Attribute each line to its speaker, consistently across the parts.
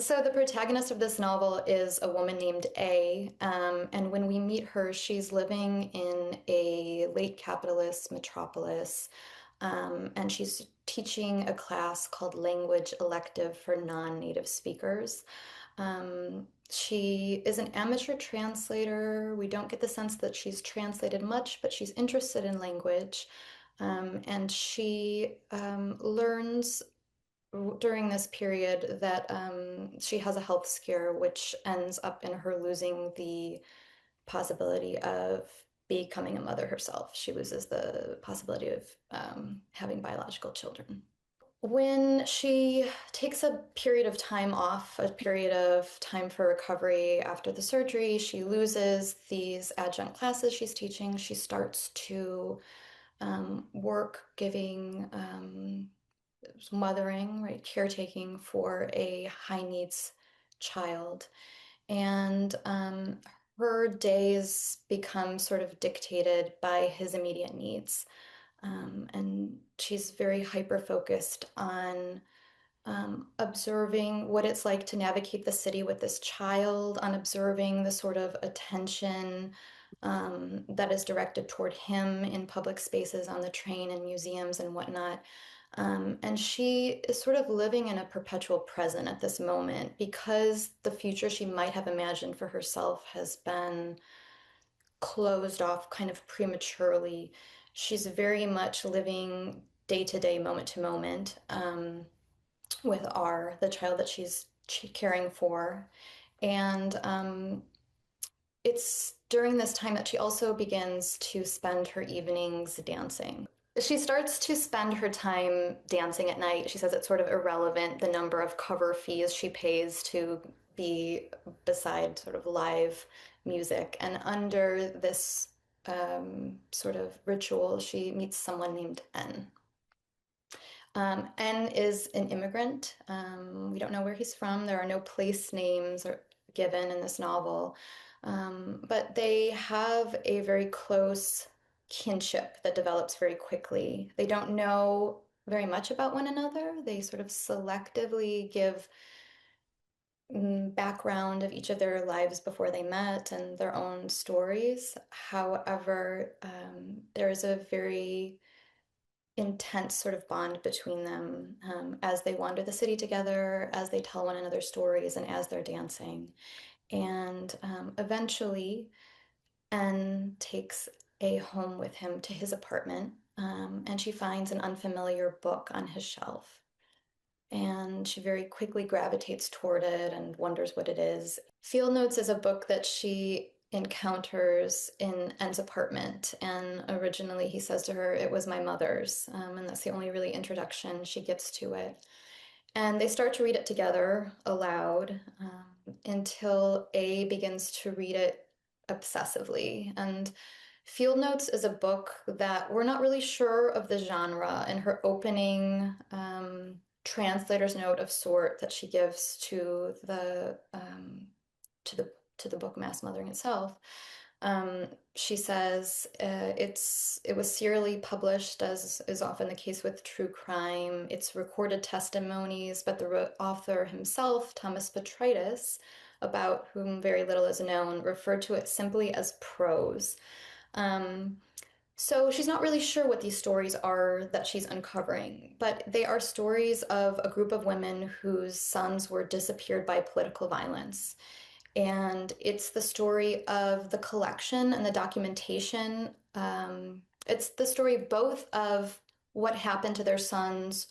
Speaker 1: So the protagonist of this novel is a woman named A, and when we meet her, she's living in a late capitalist metropolis, and she's teaching a class called Language Elective for non-native speakers. She is an amateur translator. We don't get the sense that she's translated much, but she's interested in language. And she learns during this period that she has a health scare, which ends up in her losing the possibility of becoming a mother herself. She loses the possibility of having biological children. When she takes a period of time off, a period of time for recovery after the surgery, she loses these adjunct classes she's teaching. She starts to work giving mothering, right, caretaking for a high needs child. And her days become sort of dictated by his immediate needs. And she's very hyper focused on observing what it's like to navigate the city with this child, on observing the sort of attention that is directed toward him in public spaces on the train and museums and whatnot. And she is sort of living in a perpetual present at this moment because the future she might have imagined for herself has been closed off kind of prematurely. She's very much living day to day, moment to moment, with R, the child that she's caring for. And it's during this time that she also begins to spend her evenings dancing. She starts to spend her time dancing at night. She says it's sort of irrelevant the number of cover fees she pays to be beside sort of live music. And under this sort of ritual, she meets someone named N. N is an immigrant. We don't know where he's from. There are no place names given in this novel. But they have a very close kinship that develops very quickly. They don't know very much about one another. They sort of selectively give background of each of their lives before they met and their own stories. However, there is a very intense sort of bond between them as they wander the city together, as they tell one another stories, and as they're dancing. And eventually, N takes a home with him to his apartment, and she finds an unfamiliar book on his shelf. And she very quickly gravitates toward it and wonders what it is. Field Notes is a book that she encounters in N's apartment. And originally he says to her, it was my mother's. And that's the only really introduction she gets to it. And they start to read it together aloud until A begins to read it obsessively. And Field Notes is a book that we're not really sure of the genre. In her opening translator's note of sort that she gives to the book Mass Mothering itself, she says it was serially published, as is often the case with true crime. It's recorded testimonies, but the author himself, Thomas Botrytis, about whom very little is known, referred to it simply as prose. Um, so she's not really sure what these stories are that she's uncovering, but they are stories of a group of women whose sons were disappeared by political violence. And it's the story of the collection and the documentation. It's the story both of what happened to their sons,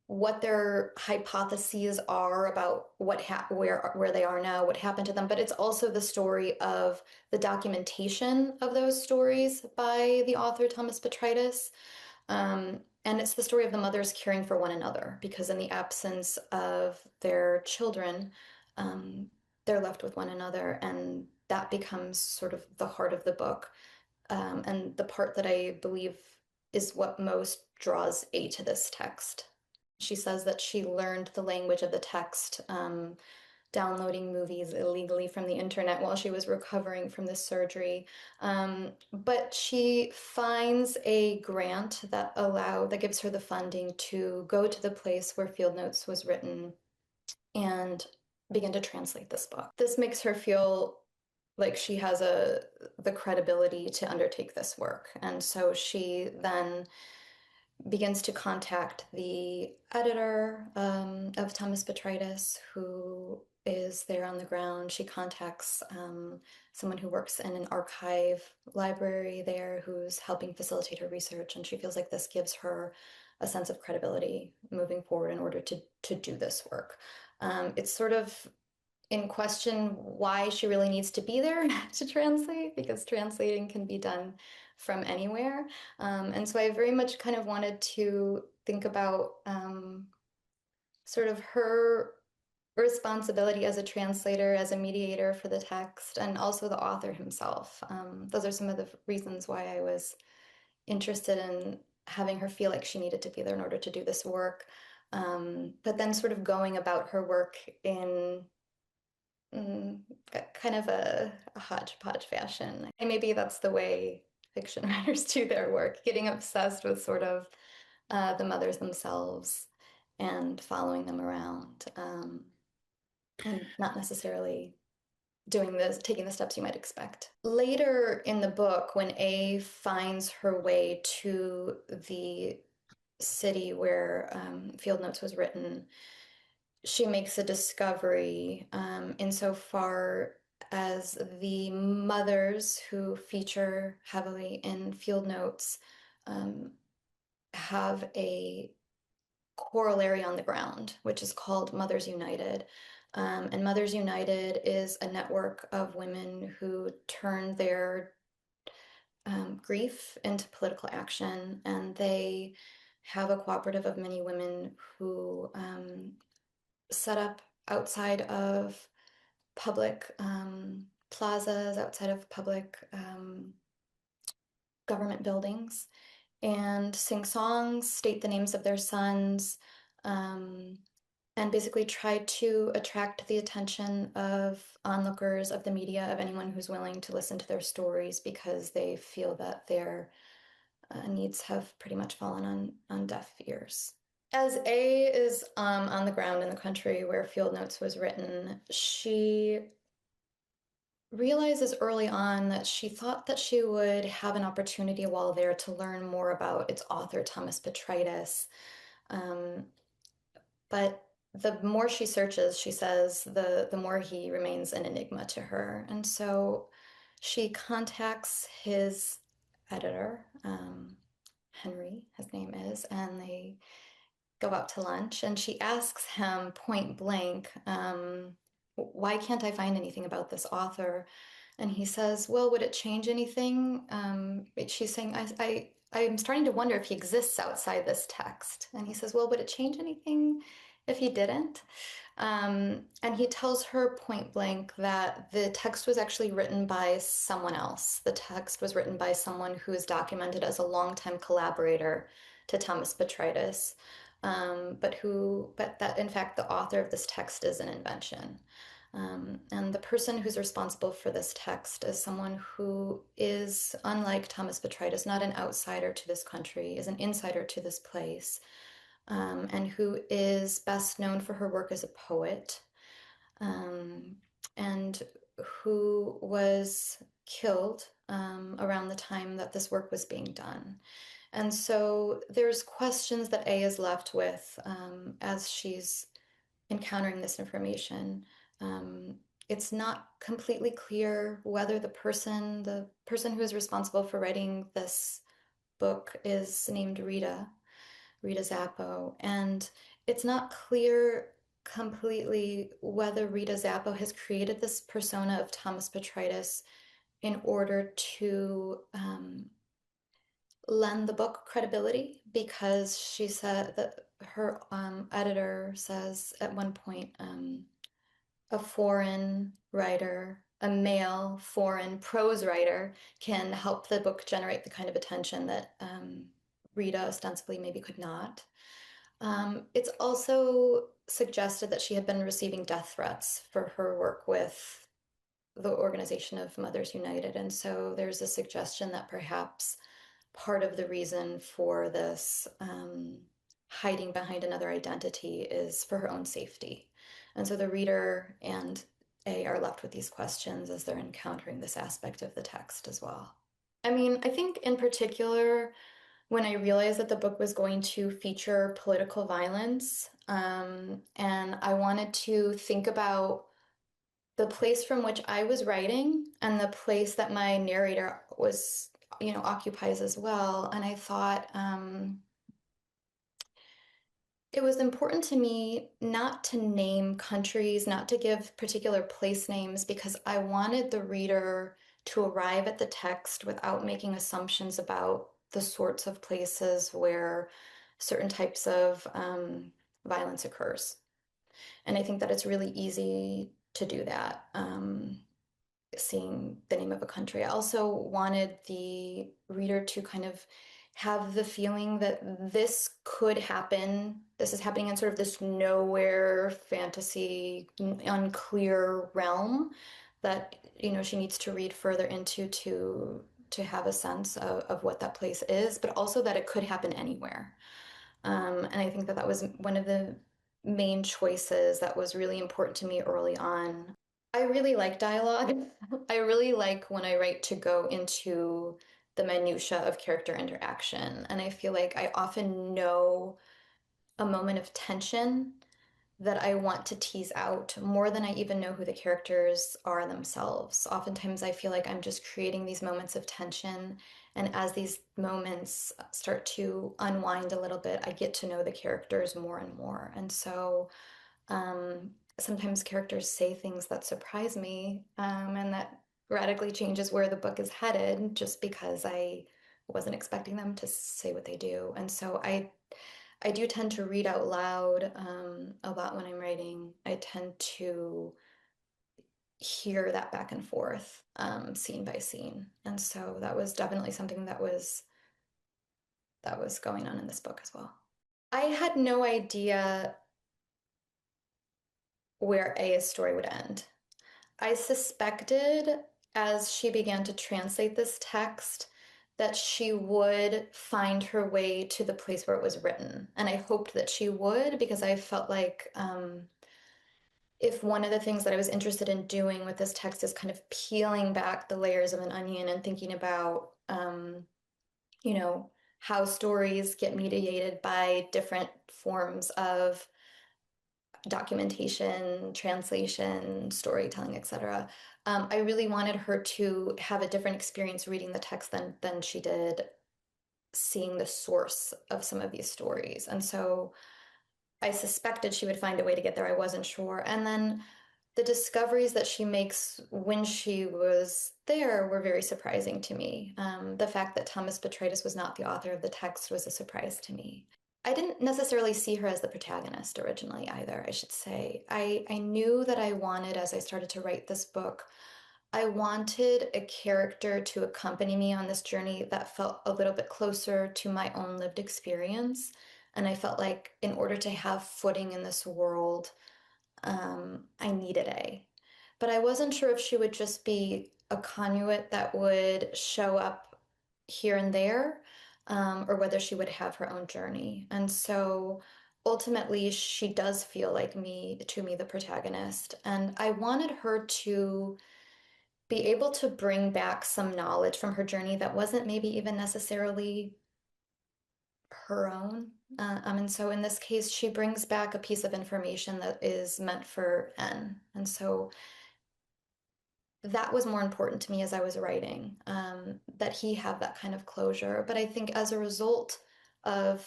Speaker 1: what their hypotheses are about where they are now, what happened to them, but it's also the story of the documentation of those stories by the author Thomas Botrytis. And it's the story of the mothers caring for one another because in the absence of their children, they're left with one another, and that becomes sort of the heart of the book, and the part that I believe is what most draws A to this text. She says that she learned the language of the text downloading movies illegally from the internet while she was recovering from this surgery. But she finds a grant that gives her the funding to go to the place where Field Notes was written and begin to translate this book. This makes her feel like she has the credibility to undertake this work. And so she then begins to contact the editor of Thomas Botrytis, who is there on the ground. She contacts someone who works in an archive library there who's helping facilitate her research, and she feels like this gives her a sense of credibility moving forward in order to do this work. It's sort of in question why she really needs to be there to translate, because translating can be done from anywhere. And so I very much kind of wanted to think about sort of her responsibility as a translator, as a mediator for the text, and also the author himself. Those are some of the reasons why I was interested in having her feel like she needed to be there in order to do this work. But then sort of going about her work in mm, kind of a hodgepodge fashion. And maybe that's the way fiction writers do their work, getting obsessed with sort of the mothers themselves and following them around, and not necessarily doing this, taking the steps you might expect. Later in the book, when A finds her way to the city where Field Notes was written, she makes a discovery insofar as the mothers who feature heavily in Field Notes um, have a corollary on the ground, which is called Mothers United. And Mothers United is a network of women who turn their grief into political action, and they have a cooperative of many women who set up outside of public plazas, outside of public government buildings, and sing songs, state the names of their sons, um, and basically try to attract the attention of onlookers, of the media, of anyone who's willing to listen to their stories because they feel that their needs have pretty much fallen on deaf ears. As A is on the ground in the country where Field Notes was written, she realizes early on that she thought that she would have an opportunity while there to learn more about its author, Thomas Botrytis. Um, but the more she searches, she says, the more he remains an enigma to her. And so she contacts his editor, Henry, his name is, and they go out to lunch, and she asks him point blank, why can't I find anything about this author? And he says, well, would it change anything? She's saying, I'm starting to wonder if he exists outside this text. And he says, well, would it change anything if he didn't? And he tells her point blank that the text was actually written by someone else. The text was written by someone who is documented as a longtime collaborator to Thomas Botrytis, but that in fact the author of this text is an invention. And the person who's responsible for this text is someone who is, unlike Thomas Botrytis, not an outsider to this country, is an insider to this place, and who is best known for her work as a poet, um, and who was killed around the time that this work was being done. And so there's questions that A is left with as she's encountering this information. Um, it's not completely clear whether the person who is responsible for writing this book is named Rita Zappo, and it's not clear completely whether Rita Zappo has created this persona of Thomas Botrytis in order to lend the book credibility, because she said that her editor says at one point, a foreign writer, a male foreign prose writer, can help the book generate the kind of attention that Rita ostensibly maybe could not. It's also suggested that she had been receiving death threats for her work with the organization of Mothers United. And so there's a suggestion that perhaps part of the reason for this hiding behind another identity is for her own safety. And so the reader and A are left with these questions as they're encountering this aspect of the text as well. I mean, I think in particular, when I realized that the book was going to feature political violence, and I wanted to think about the place from which I was writing and the place that my narrator was, occupies as well. And I thought, it was important to me not to name countries, not to give particular place names, because I wanted the reader to arrive at the text without making assumptions about the sorts of places where certain types of violence occurs. And I think that it's really easy to do that. Seeing the name of a country. I also wanted the reader to kind of have the feeling that this could happen. This is happening in sort of this nowhere fantasy, unclear realm that, she needs to read further into to have a sense of what that place is, but also that it could happen anywhere. And I think that that was one of the main choices that was really important to me early on. I really like dialogue. I really like when I write to go into the minutia of character interaction. And I feel like I often know a moment of tension that I want to tease out more than I even know who the characters are themselves. Oftentimes, I feel like I'm just creating these moments of tension. And as these moments start to unwind a little bit, I get to know the characters more and more. And so, sometimes characters say things that surprise me, and that radically changes where the book is headed just because I wasn't expecting them to say what they do. And so I do tend to read out loud a lot when I'm writing. I tend to hear that back and forth, scene by scene. And so that was definitely something that was going on in this book as well. I had no idea where Aya's story would end. I suspected as she began to translate this text that she would find her way to the place where it was written. And I hoped that she would because I felt like if one of the things that I was interested in doing with this text is kind of peeling back the layers of an onion and thinking about, you know, how stories get mediated by different forms of documentation, translation, storytelling, etc. I really wanted her to have a different experience reading the text than she did seeing the source of some of these stories. And so I suspected she would find a way to get there. I wasn't sure. And then the discoveries that she makes when she was there were very surprising to me. The fact that Thomas Botrytis was not the author of the text was a surprise to me. I didn't necessarily see her as the protagonist originally either, I should say. I knew that I wanted, as I started to write this book, I wanted a character to accompany me on this journey that felt a little bit closer to my own lived experience. And I felt like in order to have footing in this world, I needed A. But I wasn't sure if she would just be a conduit that would show up here and there, or whether she would have her own journey. And so ultimately, she does feel like me, to me, the protagonist. And I wanted her to be able to bring back some knowledge from her journey that wasn't maybe even necessarily her own. And so in this case, she brings back a piece of information that is meant for N. And so that was more important to me as I was writing, that he have that kind of closure. But I think as a result of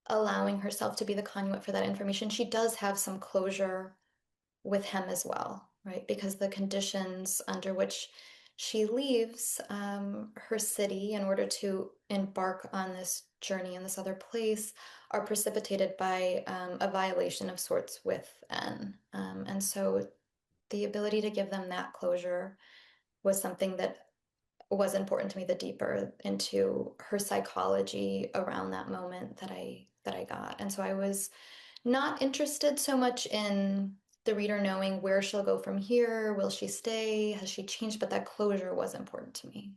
Speaker 1: allowing herself to be the conduit for that information, she does have some closure with him as well, right? Because the conditions under which she leaves her city in order to embark on this journey in this other place are precipitated by a violation of sorts with N. And so the ability to give them that closure was something that was important to me, the deeper into her psychology around that moment that I got. And so I was not interested so much in the reader knowing where she'll go from here. Will she stay? Has she changed? But that closure was important to me.